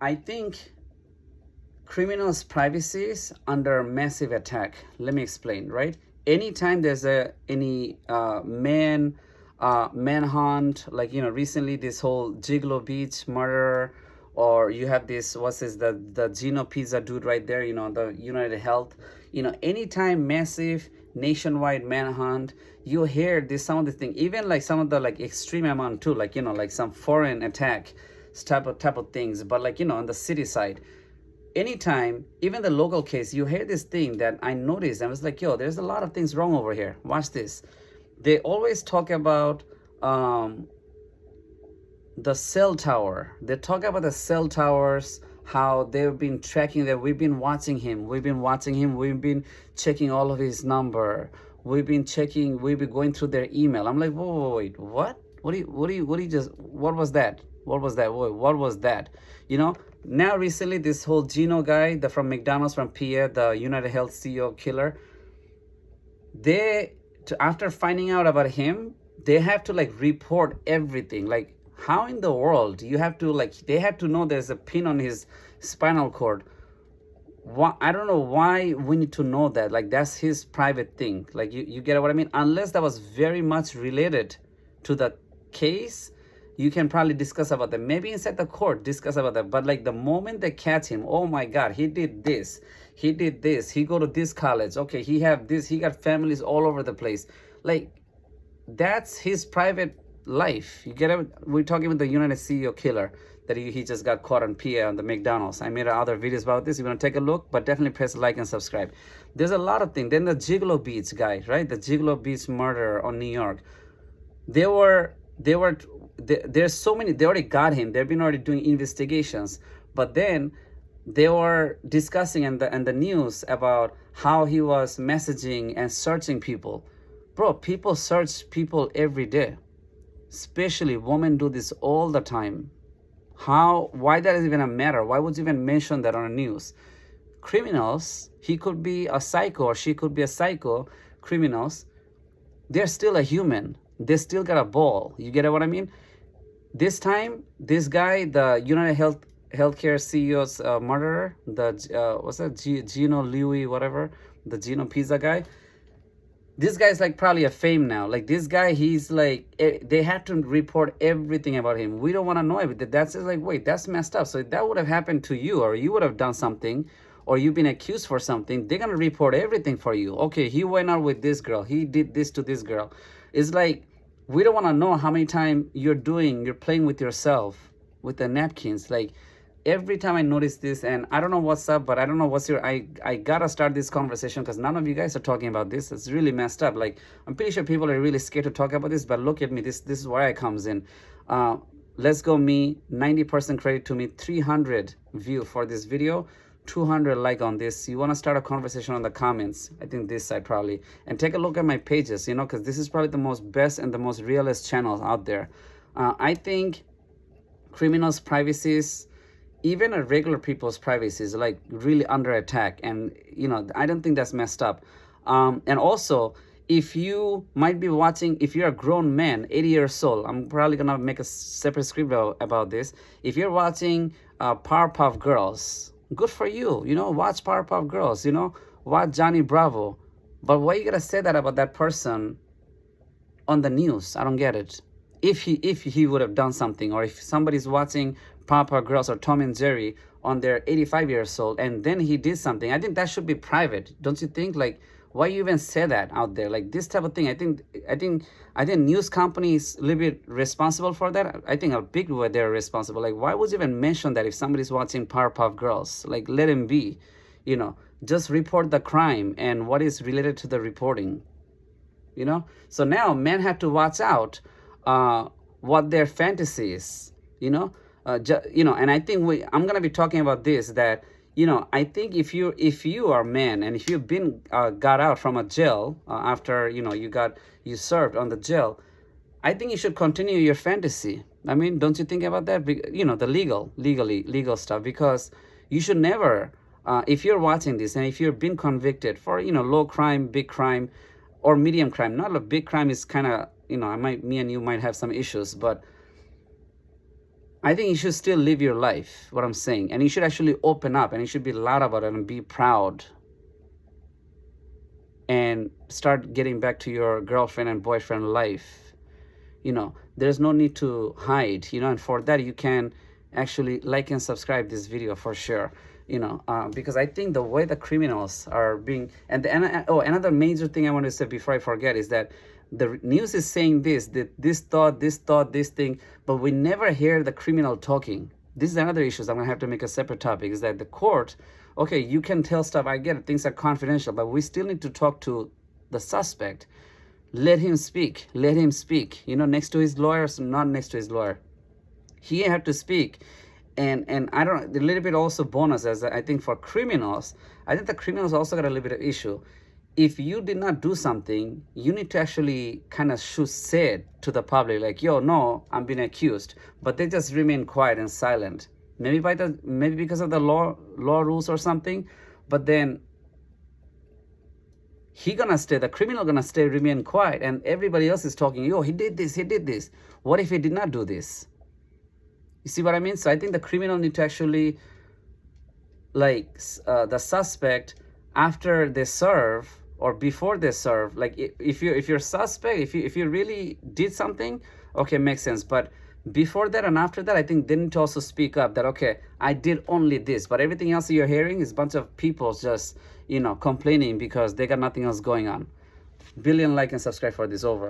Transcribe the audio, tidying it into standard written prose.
I think criminals' privacy is under massive attack. Let me explain. Right? Anytime there's any manhunt, like recently this whole Gigolo Beach murder, or you have this what's this the Gino Pizza dude right there. The United Health. Anytime massive nationwide manhunt, you hear this some of the thing, even like some of the like extreme amount too, like like some foreign attack type of things, but like on the city side, anytime, even the local case, you hear this thing that I noticed. I was like, yo, there's a lot of things wrong over here. Watch this. They always talk about um, the cell tower. They talk about the cell towers, how they've been tracking that. We've been watching him. We've been checking all of his number. We've been going through their email. I'm like, wait, what? What was that? What was that? You know, Now recently, this whole Gino guy, the from McDonald's from PA, the United Health CEO killer, they after finding out about him, they have to like report everything. Like, how in the world you have to like, they have to know there's a pin on his spinal cord. I don't know why we need to know that. Like, that's his private thing. Like, you get what I mean? Unless that was very much related to the case, you can probably discuss about that. Maybe inside the court, discuss about that. But like the moment they catch him, oh my God, he did this, he go to this college. Okay, he have this, he got families all over the place. Like, that's his private life. You get it? We're talking about the United CEO killer that he just got caught on PA on the McDonald's. I made other videos about this. You want to take a look, but definitely press like and subscribe. There's a lot of things. Then the Gigolo Beach guy, right? The Gigolo Beach murder on New York. There's so many. They already got him. They've been already doing investigations, but then they were discussing in the news about how he was messaging and searching people. Bro, people search people every day, especially women do this all the time. Why that is even a matter? Why would you even mention that on the news? Criminals, he could be a psycho or she could be a psycho. Criminals, they're still a human. They still got a ball. You get what I mean? This time, this guy, the United Healthcare CEO's murderer, the what's that, Gino Louis, whatever, the Gino Pizza guy. This guy's like probably a fame now. Like, this guy, he's like, they have to report everything about him. We don't want to know everything. That's just like, wait, that's messed up. So if that would have happened to you, or you would have done something, or you've been accused for something, they're gonna report everything for you. Okay, he went out with this girl. He did this to this girl. It's like, we don't want to know how many times you're playing with yourself with the napkins. Like, every time I notice this, and I don't know what's up, but I don't know what's your, I gotta start this conversation because none of you guys are talking about this. It's really messed up. Like, I'm pretty sure people are really scared to talk about this, but look at me. This is where I comes in. Let's go me, 90% credit to me, 300 view for this video, 200 like on this. You want to start a conversation on the comments, I think this side probably, and take a look at my pages, because this is probably the most best and the most realist channels out there. I think criminals' privacies, even a regular people's privacy, is like really under attack, and I don't think that's messed up. And also, if you might be watching, if you're a grown man, 80 years old, I'm probably gonna make a separate script about this. If you're watching Powerpuff Girls, good for you. Watch Powerpuff Girls. Watch Johnny Bravo. But why you gotta say that about that person on the news? I don't get it. If he would have done something, or if somebody's watching Powerpuff Girls or Tom and Jerry on their 85 years old, and then he did something, I think that should be private. Don't you think? Like, why you even say that out there? Like, this type of thing, I think news companies a little bit responsible for that. I think a big way they're responsible. Like, why would you even mention that if somebody's watching Powerpuff Girls? Like, let him be. Just report the crime and what is related to the reporting. So now men have to watch out what their fantasy is. And I think I'm gonna be talking about this, that I think if you are a man, and if you've been got out from a jail after you served on the jail, I think you should continue your fantasy. I mean, don't you think about that? The legal stuff, because you should never, if you're watching this and if you've been convicted for low crime, big crime, or medium crime. Not a big crime is kind of, me and you might have some issues, but I think you should still live your life, what I'm saying. And you should actually open up and you should be loud about it and be proud. And start getting back to your girlfriend and boyfriend life. There's no need to hide, and for that you can actually like and subscribe this video for sure. Because I think the way the criminals are being, another major thing I want to say before I forget is that the news is saying that this thought, this thing, but we never hear the criminal talking. This is another issue. So I'm gonna have to make a separate topic. Is that the court? Okay, you can tell stuff. I get it. Things are confidential, but we still need to talk to the suspect. Let him speak. Let him speak. Next to his lawyer, so not next to his lawyer. He have to speak. And I don't know, a little bit also bonus as I think for criminals, I think the criminals also got a little bit of issue. If you did not do something, you need to actually kind of say it to the public, like, yo, no, I'm being accused. But they just remain quiet and silent. Maybe because of the law rules or something. But then the criminal gonna remain quiet, and everybody else is talking, yo, he did this. What if he did not do this? You see what I mean? So I think the criminal need to actually, the suspect, after they serve or before they serve, like if you're suspect, if you really did something, okay, makes sense. But before that and after that, I think they need to also speak up that, okay, I did only this, but everything else you're hearing is a bunch of people just, complaining because they got nothing else going on. Billion like and subscribe for this. Over.